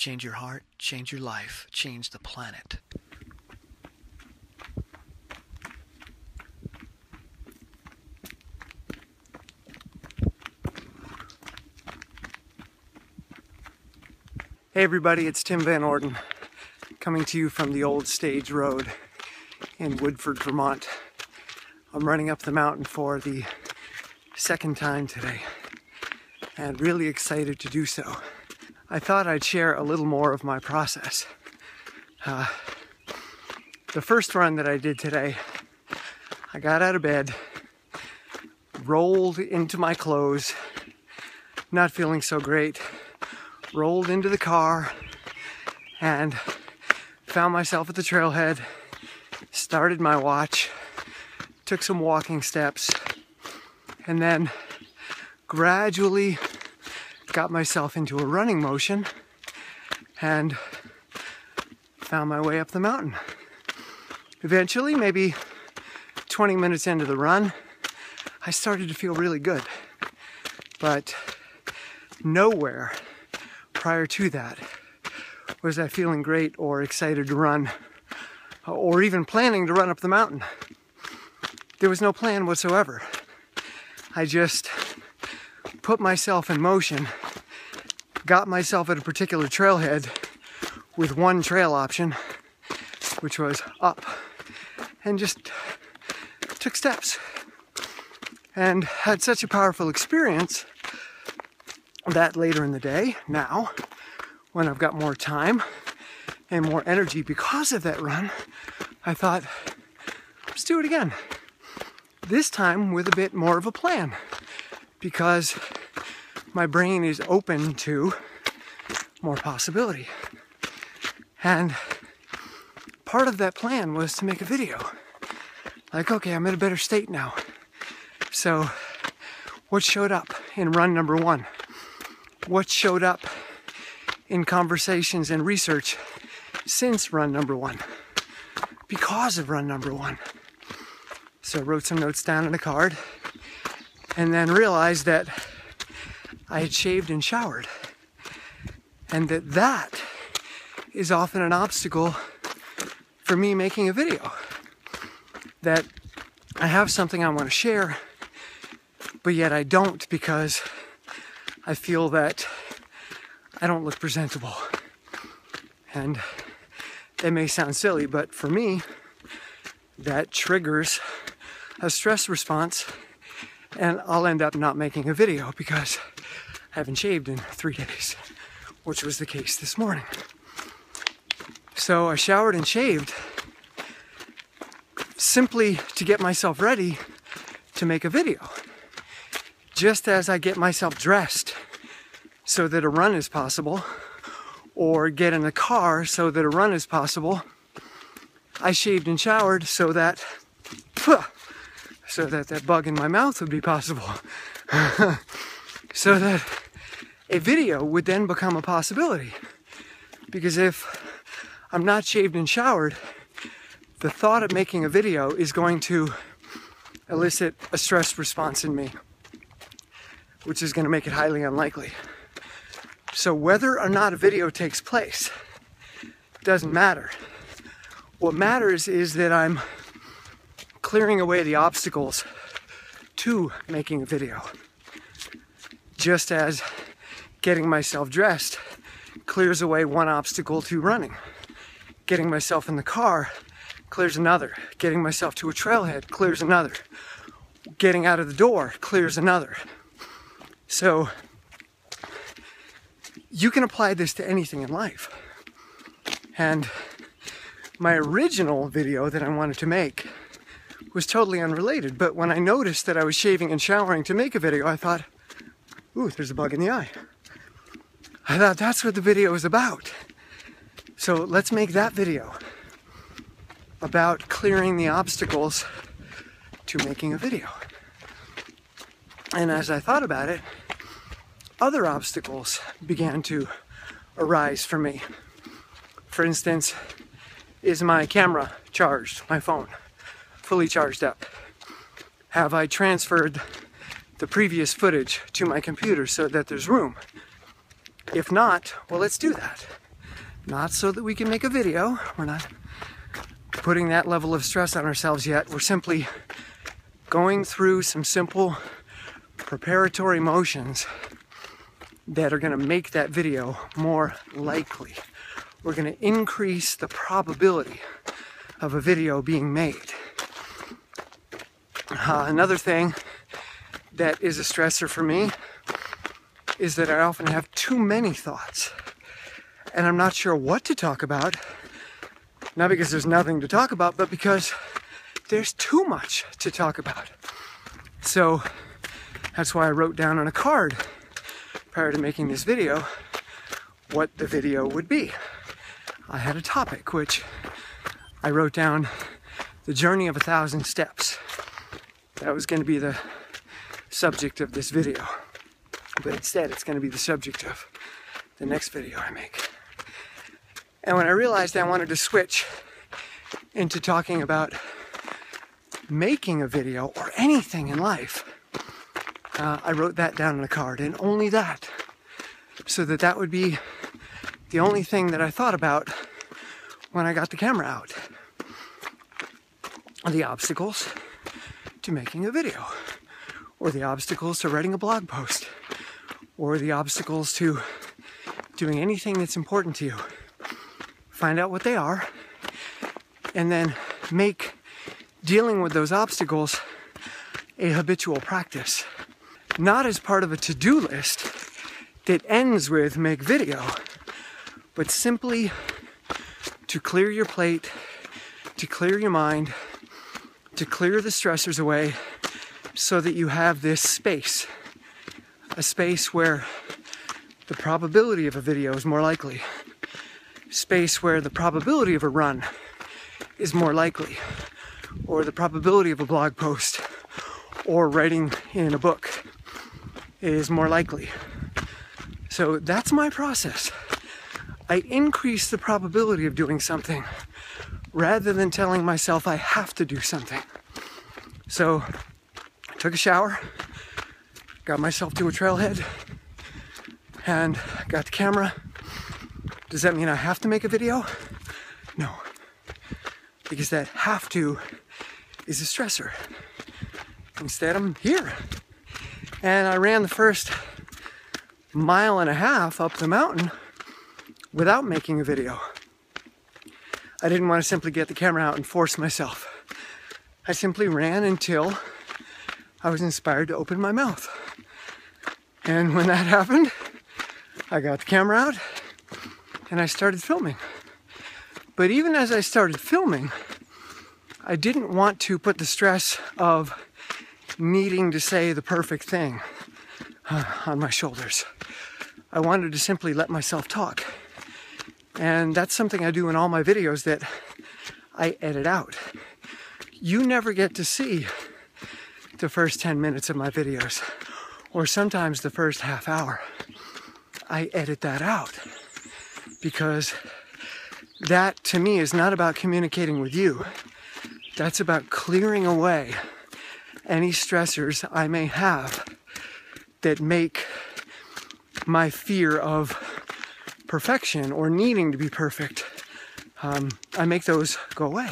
change your heart, change your life, change the planet. Hey everybody, it's Tim Van Orden, coming to you from the old stage road in Woodford, Vermont. I'm running up the mountain for the second time today, and really excited to do so. I thought I'd share a little more of my process. The first run that I did today, I got out of bed, rolled into my clothes, not feeling so great, rolled into the car and found myself at the trailhead, started my watch, took some walking steps, and then gradually got myself into a running motion and found my way up the mountain. Eventually, maybe 20 minutes into the run, I started to feel really good, but nowhere prior to that was I feeling great or excited to run or even planning to run up the mountain. There was no plan whatsoever. I just put myself in motion, got myself at a particular trailhead with one trail option, which was up, and just took steps and had such a powerful experience that later in the day, now, when I've got more time and more energy because of that run, I thought, let's do it again. This time with a bit more of a plan, because my brain is open to more possibility. And part of that plan was to make a video. Like, okay, I'm in a better state now. So what showed up in run number one? What showed up in conversations and research since run number one? Because of run number one. So I wrote some notes down on a card and then realized that I had shaved and showered, and that is often an obstacle for me making a video. That I have something I want to share, but yet I don't, because I feel that I don't look presentable. And that may sound silly, but for me, that triggers a stress response, and I'll end up not making a video because I haven't shaved in 3 days, which was the case this morning. So I showered and shaved simply to get myself ready to make a video. Just as I get myself dressed so that a run is possible, or get in the car so that a run is possible, I shaved and showered so that that bug in my mouth would be possible. So that a video would then become a possibility. Because if I'm not shaved and showered, the thought of making a video is going to elicit a stress response in me, which is going to make it highly unlikely. So whether or not a video takes place doesn't matter. What matters is that I'm clearing away the obstacles to making a video. Just as getting myself dressed clears away one obstacle to running. Getting myself in the car clears another. Getting myself to a trailhead clears another. Getting out of the door clears another. So you can apply this to anything in life. And my original video that I wanted to make was totally unrelated, but when I noticed that I was shaving and showering to make a video, I thought, ooh, there's a bug in the eye. I thought that's what the video is about. So let's make that video about clearing the obstacles to making a video. And as I thought about it, other obstacles began to arise for me. For instance, is my camera charged, my phone, fully charged up? Have I transferred the previous footage to my computer so that there's room? If not, well, let's do that. Not so that we can make a video. We're not putting that level of stress on ourselves yet. We're simply going through some simple preparatory motions that are going to make that video more likely. We're going to increase the probability of a video being made. Another thing that is a stressor for me is that I often have too many thoughts and I'm not sure what to talk about. Not because there's nothing to talk about, but because there's too much to talk about. So that's why I wrote down on a card prior to making this video what the video would be. I had a topic which I wrote down, the journey of 1,000 steps. That was going to be the subject of this video. But instead it's going to be the subject of the next video I make. And when I realized I wanted to switch into talking about making a video or anything in life, I wrote that down on a card, and only that, so that would be the only thing that I thought about when I got the camera out. The obstacles to making a video, or the obstacles to writing a blog post, or the obstacles to doing anything that's important to you. Find out what they are, and then make dealing with those obstacles a habitual practice. Not as part of a to-do list that ends with make video, but simply to clear your plate, to clear your mind, to clear the stressors away so that you have this space. A space where the probability of a video is more likely. Space where the probability of a run is more likely. Or the probability of a blog post or writing in a book is more likely. So that's my process. I increase the probability of doing something rather than telling myself I have to do something. So I took a shower, got myself to a trailhead, and got the camera. Does that mean I have to make a video? No. Because that have to is a stressor. Instead, I'm here. And I ran the first 1.5 miles up the mountain without making a video. I didn't want to simply get the camera out and force myself. I simply ran until I was inspired to open my mouth. And when that happened, I got the camera out and I started filming. But even as I started filming, I didn't want to put the stress of needing to say the perfect thing on my shoulders. I wanted to simply let myself talk. And that's something I do in all my videos that I edit out. You never get to see the first 10 minutes of my videos, or sometimes the first half hour. I edit that out because that to me is not about communicating with you. That's about clearing away any stressors I may have that make my fear of perfection or needing to be perfect. I make those go away.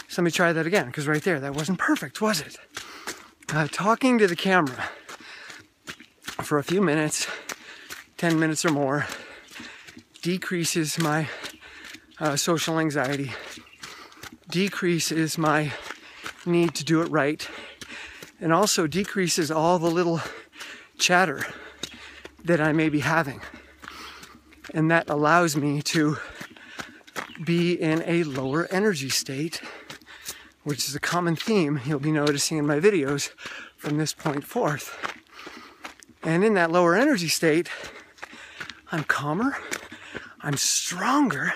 So let me try that again, because right there, that wasn't perfect, was it? Talking to the camera for a few minutes, 10 minutes or more, decreases my social anxiety, decreases my need to do it right, and also decreases all the little chatter that I may be having. And that allows me to be in a lower energy state, which is a common theme you'll be noticing in my videos from this point forth. And in that lower energy state, I'm calmer, I'm stronger,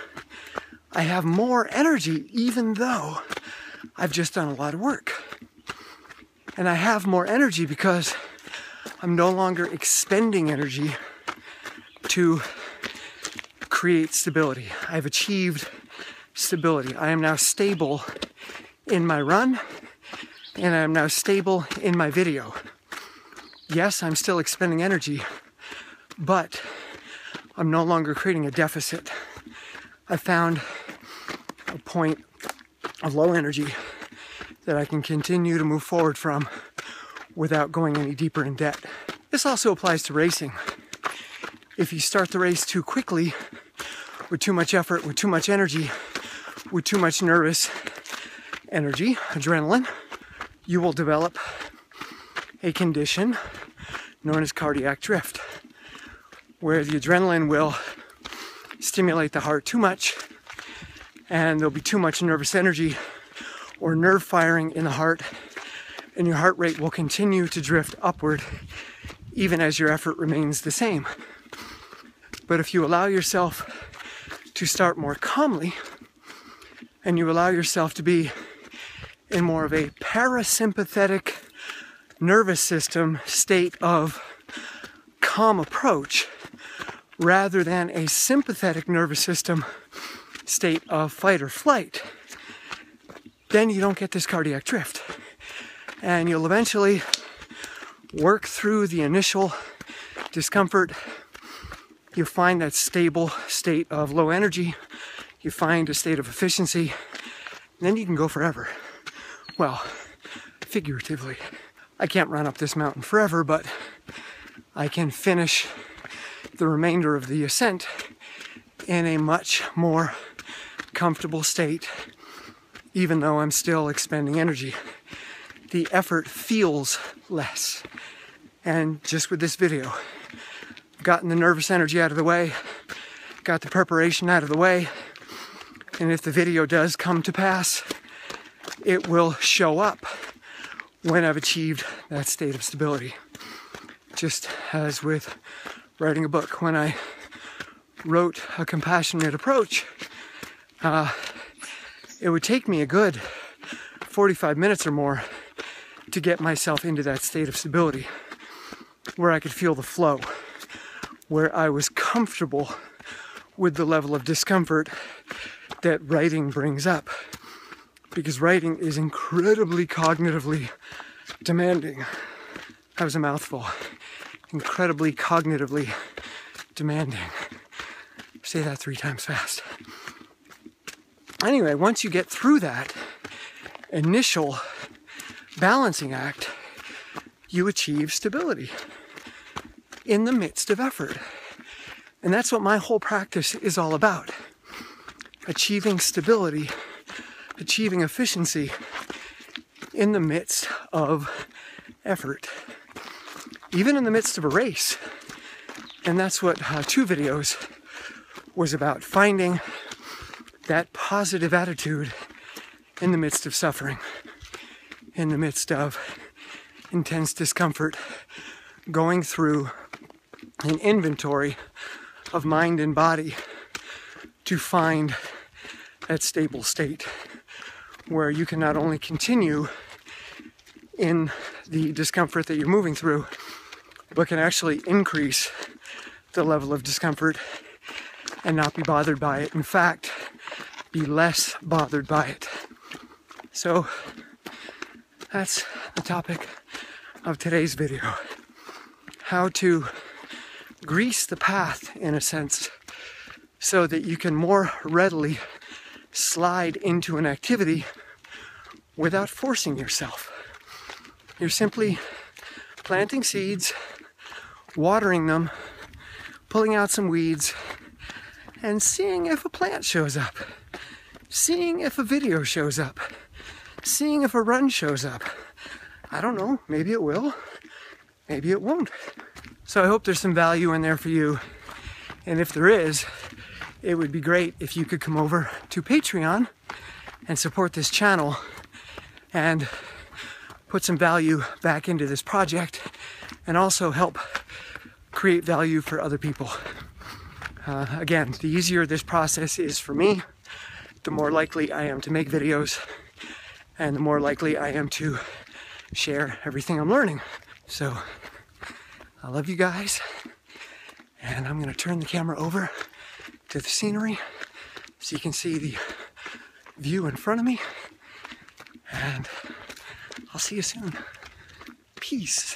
I have more energy even though I've just done a lot of work. And I have more energy because I'm no longer expending energy to create stability. I've achieved stability. I am now stable in my run, and I am now stable in my video. Yes, I'm still expending energy, but I'm no longer creating a deficit. I found a point of low energy that I can continue to move forward from without going any deeper in debt. This also applies to racing. If you start the race too quickly, with too much effort, with too much energy, with too much nervous energy, adrenaline, you will develop a condition known as cardiac drift, where the adrenaline will stimulate the heart too much, and there'll be too much nervous energy or nerve firing in the heart, and your heart rate will continue to drift upward even as your effort remains the same. But if you allow yourself to start more calmly, and you allow yourself to be in more of a parasympathetic nervous system state of calm approach, rather than a sympathetic nervous system state of fight or flight, then you don't get this cardiac drift. And you'll eventually work through the initial discomfort. You find that stable state of low energy. You find a state of efficiency. And then you can go forever. Well, figuratively. I can't run up this mountain forever, but I can finish the remainder of the ascent in a much more comfortable state, even though I'm still expending energy. The effort feels less. And just with this video, I've gotten the nervous energy out of the way, got the preparation out of the way, and if the video does come to pass, it will show up when I've achieved that state of stability. Just as with writing a book, when I wrote A Compassionate Approach, it would take me a good 45 minutes or more to get myself into that state of stability, where I could feel the flow, where I was comfortable with the level of discomfort that writing brings up. Because writing is incredibly cognitively demanding. That was a mouthful. Incredibly cognitively demanding. Say that 3 times fast. Anyway, once you get through that initial balancing act, you achieve stability in the midst of effort. And that's what my whole practice is all about. Achieving stability, achieving efficiency in the midst of effort, even in the midst of a race. And that's what 2 videos was about, finding that positive attitude in the midst of suffering, in the midst of intense discomfort, going through an inventory of mind and body to find that stable state where you can not only continue in the discomfort that you're moving through, but can actually increase the level of discomfort and not be bothered by it. In fact, be less bothered by it. So that's the topic of today's video. How to grease the path, in a sense, so that you can more readily slide into an activity without forcing yourself. You're simply planting seeds, watering them, pulling out some weeds, and seeing if a plant shows up, seeing if a video shows up, seeing if a run shows up. I don't know, maybe it will, maybe it won't. So I hope there's some value in there for you. And if there is, it would be great if you could come over to Patreon and support this channel and put some value back into this project, and also help create value for other people. Again, the easier this process is for me, the more likely I am to make videos, and the more likely I am to share everything I'm learning. So I love you guys, and I'm going to turn the camera over to the scenery so you can see the view in front of me, and I'll see you soon. Peace.